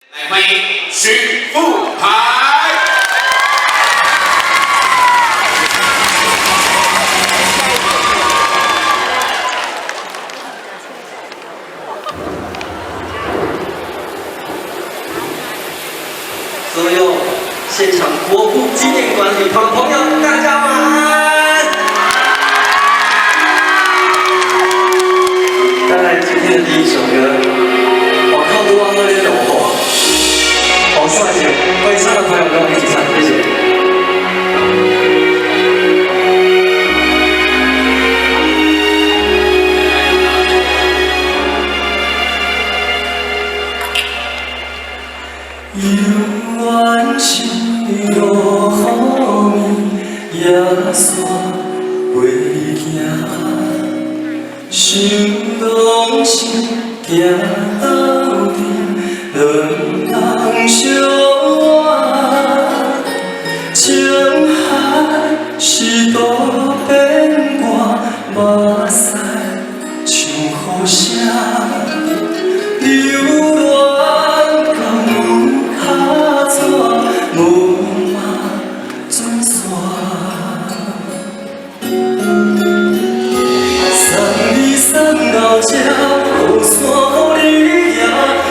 来欢迎许富凯。所有现场国父纪念馆礼堂的朋友，大家晚安。带来今天的第一首歌，我靠不忘那些柔火，好帅气！会唱的朋友跟我一起唱，谢谢。永远是落雨夜线袂行，想拢是行到底，两人相爱。情海是多变卦，目屎像雨声。流浪到有脚爪，无嘛转线。送你送到这，雨伞予你拿，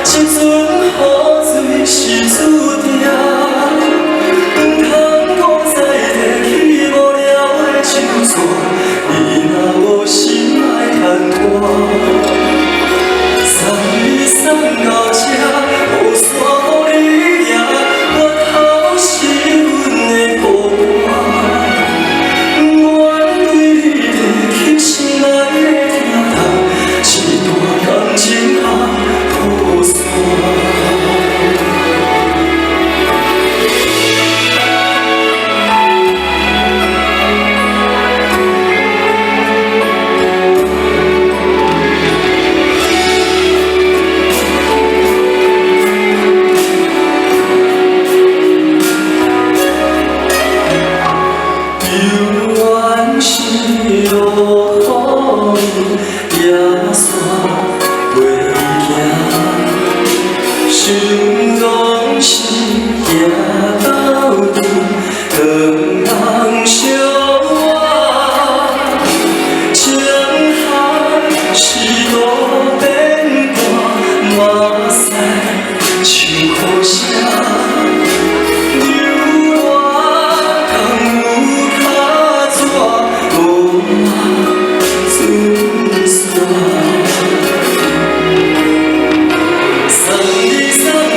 时阵雨水是注定。不通搁再提起无聊的手纸，你若无心爱牵拖。送你送到这，雨伞予你拿，我头是阮的孤单。我对你提起心爱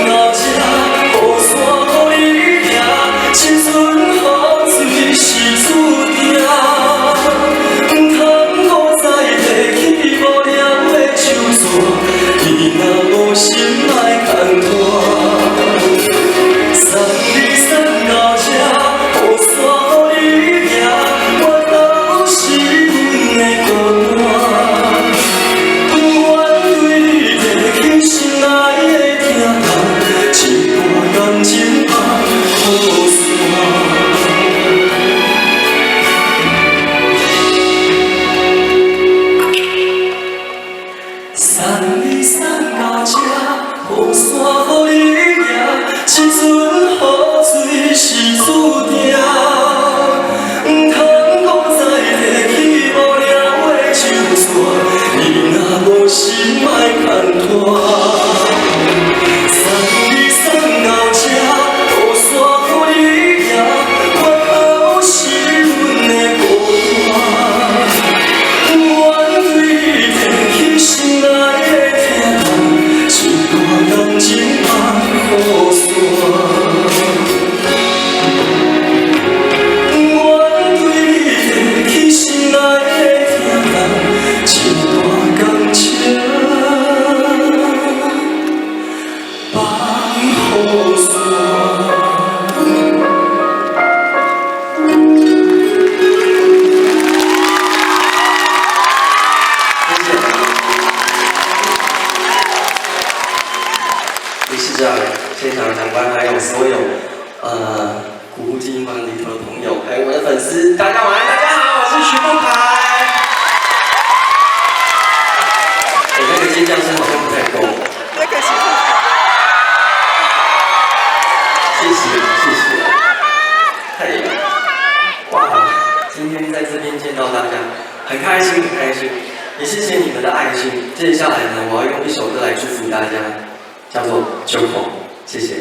的疼痛，一段感情啊雨伞。古迹馆里头的朋友，还有我的粉丝，大家晚安，大家好，我是徐富凯。我那个尖叫声好像不太够。那个是。开心，很开心，也谢谢你们的爱心。接下来呢，我要用一首歌来祝福大家，叫做《酒后》，谢谢。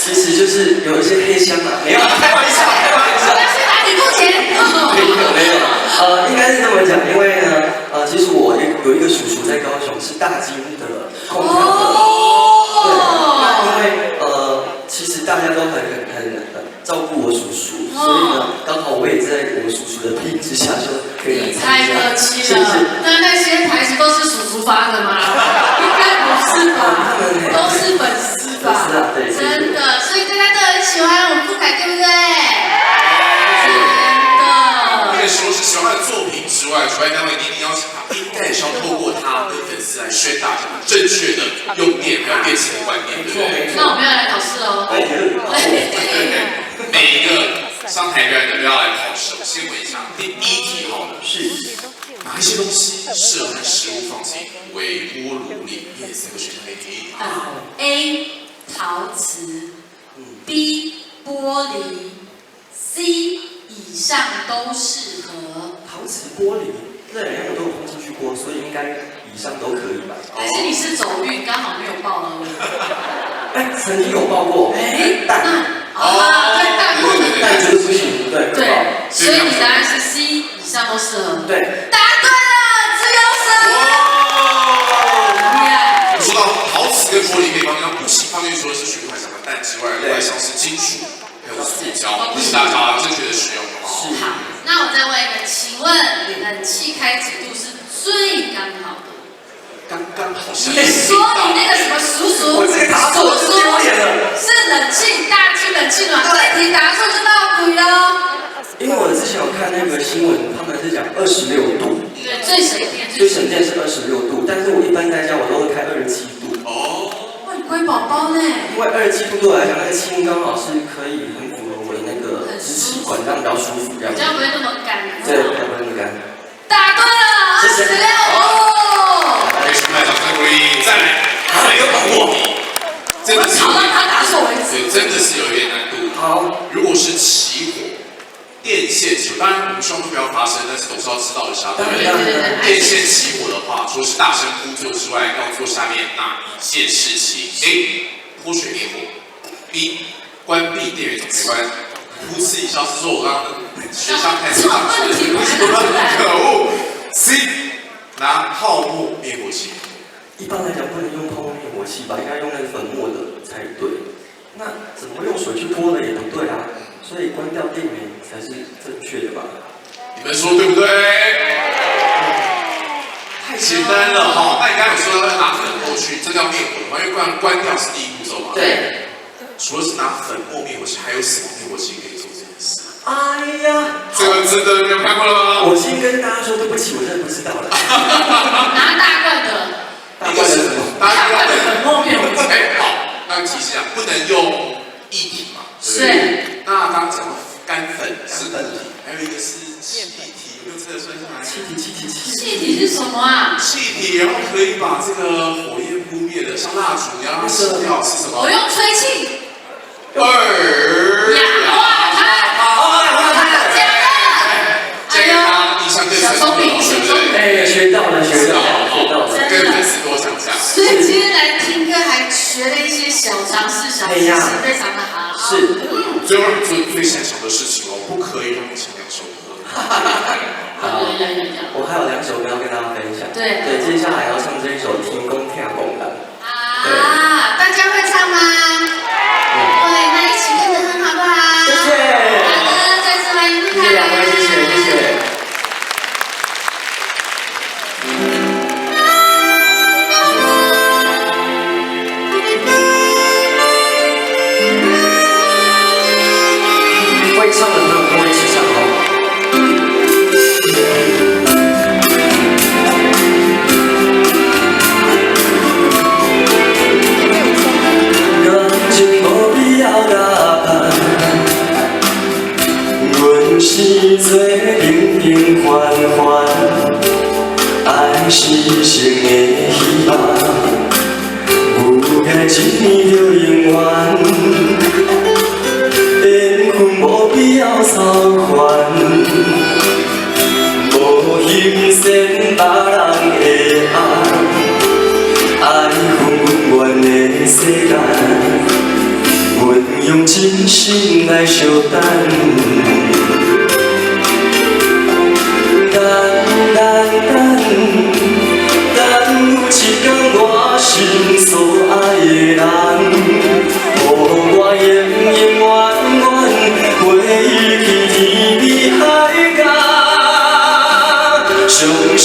其实就是有一些黑箱嘛，没有，开玩笑，开玩笑。要去哪里付钱？没有，应该是这么讲，因为呢，其实我有一个叔叔在高雄是大金的空调的，对，那因为其实大家都很照顾我叔叔，所以呢，刚好我也在我叔叔的庇之下，就可以来你参加。太客气了，那些牌子都是叔叔发的吗？应该不是吧？都是粉丝吧？对，真的，所以大家都很喜欢我们傅凯，对不对？真的。那个时候是喜欢他的作品之外，主办单位一定邀请他，应该也是要透过他跟粉丝来宣达什么正确的用电还有电池的观念，对不对？那我们要来考试哦。每一个上台表演的都要来考试。我先问一下，第一题好了，是哪一些东西适合在食物放进微波炉里？面3个选项给你。A. 陶瓷 B. 玻璃 C. 以上都适合。陶瓷、玻璃这两样我都有放进去过，所以应该以上都可以吧？还是你是走运，刚好没有报而已。哎，曾经有报过。哎，蛋。对，蛋不能。蛋就是不行，对。对，所以你答案是 C， 以上都适合。对。答对了，自由神。说到陶瓷跟玻璃可以放进，不行放进除了是循环想的蛋之外，另外像是金属还有塑胶，是大家正确的使用。好，那我再问一个，请问冷气开几度是最刚好的？刚刚好像。你说你那个什么叔叔，我这个答错就丢脸了。是冷气大区冷气暖，这题答错就闹鬼了。因为我之前有看那个新闻，他们是讲26度，对，最省电，最省电是26度，但是我一般在家我都会开27度。哦。哇，你乖宝宝呢？因为27度对我来讲，那个气温刚好是可以很符合我的那个支气管，这样比较舒服，这样。比较不会那么干。对，比较不会那么干。答对了，26度。给出来，掌声鼓励，再来，还有把握，真的是，好让他答错为止。对，真的是有一点难度。好，如果是起火，电线起火，当然我们希望不要发生，但是总是要知道一下，对不对？电线起火的话，除了是大声呼救之外，要做下面哪一件事情 ？A. 泼水灭火 ；B. 关闭电源总开关。呼哧一笑是说我刚刚学校开始上学的时候，可恶。C. 拿泡沫灭火器。一般来讲不能用泡沫灭火器吧，应该用那个粉末的才对。那怎么用水去泼的也不对啊，所以关掉电源才是正确的吧？你们说对不对？太简单了哈！那你刚才有说要拿粉末去，这叫灭火，因为关掉是第一步骤嘛。对。除了是拿粉末灭火器，还有什么灭火器可以做这件事？哎呀，这个真的没有看过了吗？我先跟大家说对不起，我真的不知道了。拿大罐的。大罐的什么？大罐的粉末灭火器。哎，好，那提示一下，不能用液体嘛？对。那刚刚讲到干粉是固体，还有一个是气体，有没有这个算下来？气体是什么啊？气体，然后可以把这个火焰扑灭的，像蜡烛一样熄掉是什么？我用吹气。氧化碳。小聪明，小聪明。哎，学到了。跟粉丝多想象。所以今天来听歌还学了一些小常识，非常的好。是。最后最擅长的事情哦，不可以让我唱2首歌。我还有2首歌要跟大家分享。对，接下来要唱这一首《天公听公人》。啊，大家会唱吗？对，那一起跟着哼好不好？谢谢。好的，再次欢迎傅凯。谢谢两位，谢谢。会唱的朋友跟我一起唱好吗？感情无必要打扮，阮是做平平凡凡，爱是生的希望，有爱一年就永远。缘分无必要操烦，无形限别人的爱，爱混阮的世间，阮用真心来相等。等有一天我心所爱的人，予我永远。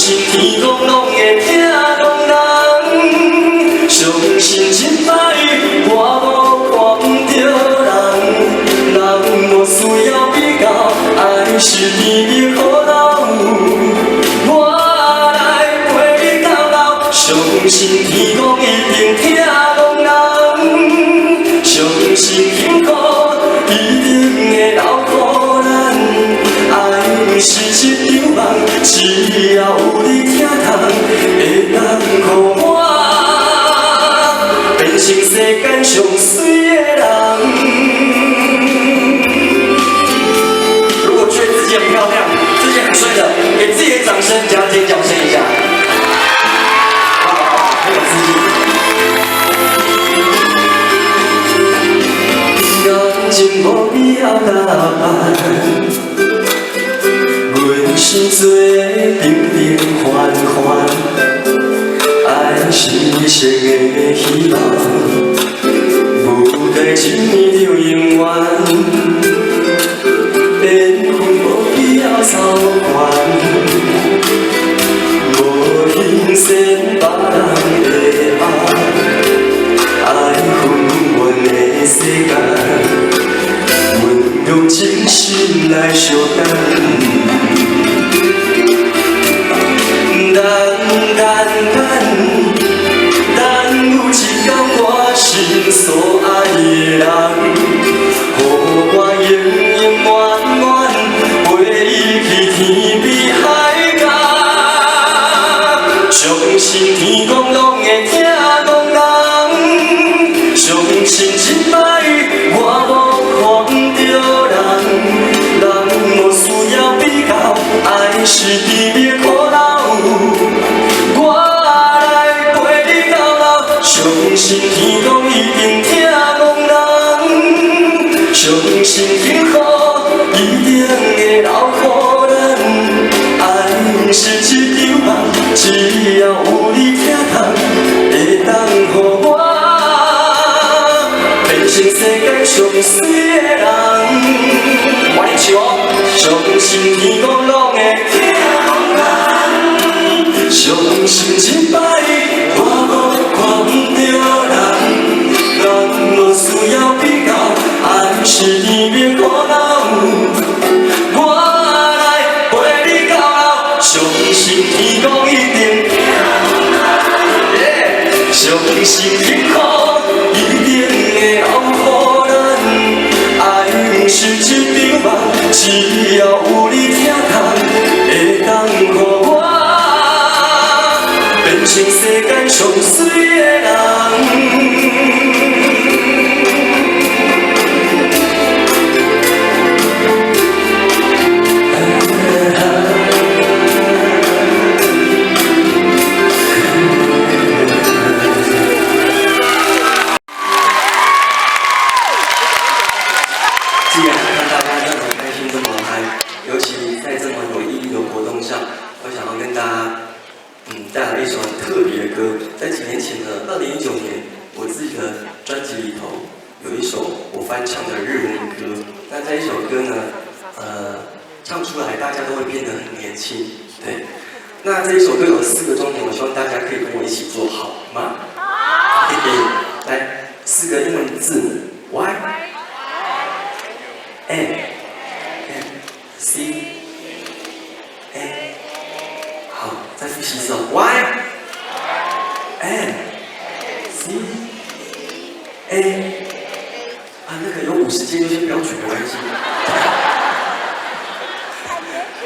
信天公拢会听讲人，相信一摆我无看不着人，人无需要比较，爱是甜蜜可老。我来陪你到老，相信天公一定听讲人，相信幸福一定会留予咱。爱是一场梦，只要有你听筒，会当予我变成世间上水的人。如果觉得自己很漂亮，自己很帅的，给自己的掌声加尖叫声一下。很有自信。感情无必要打扮。阮心做平平凡凡，爱是一生的希望，舞台一年就用完，缘分无必要操烦，无形限别人的爱，爱混阮的世间。用真心来相等，等有一天我心所爱的人，予我永永远远陪伊去天边海角，相信天公拢会听讲人，相信一摆我无看不着人，人无需要比较，爱是甜蜜可老。我来陪你到老，相信天公一定听讲人，相信幸福一定会留予咱。爱是一场梦，只要有你听筒，会当予我变成世界上水的人。我来唱哦，相信天公拢会听讲人，相信一摆我无看不着人，人无需要比较，爱是甜蜜可老。我来陪你到老，相信天公一定听讲人，相信幸福一定会留予咱。爱是一场梦，只要有你听筒，会当予我变成世间上水的人。既然看大家这么开心，这么嗨，尤其在这么有意义的活动上，我想要跟大家带来一首很特别的歌。在几年前的2019年，我自己的专辑里头有一首我翻唱的日文歌。那这一首歌呢，唱出来大家都会变得很年轻。对，那这一首歌有4个重点，我希望大家可以跟我一起做好吗？好。来，4个英文字母 Y。N C A， 好，再复习一次 Y N C A， 那个有50间就先不要举，没关系。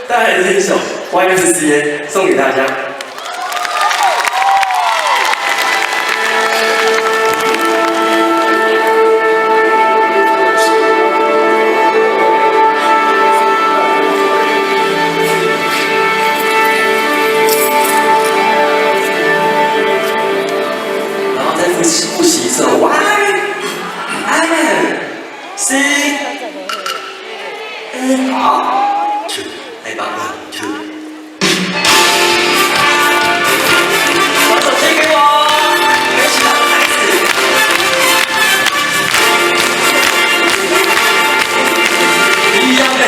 带来这一首 YMCA 送给大家。复习一次 Y N C A， 好，太棒了，把手牵给我，我们一起当孩子，一样的。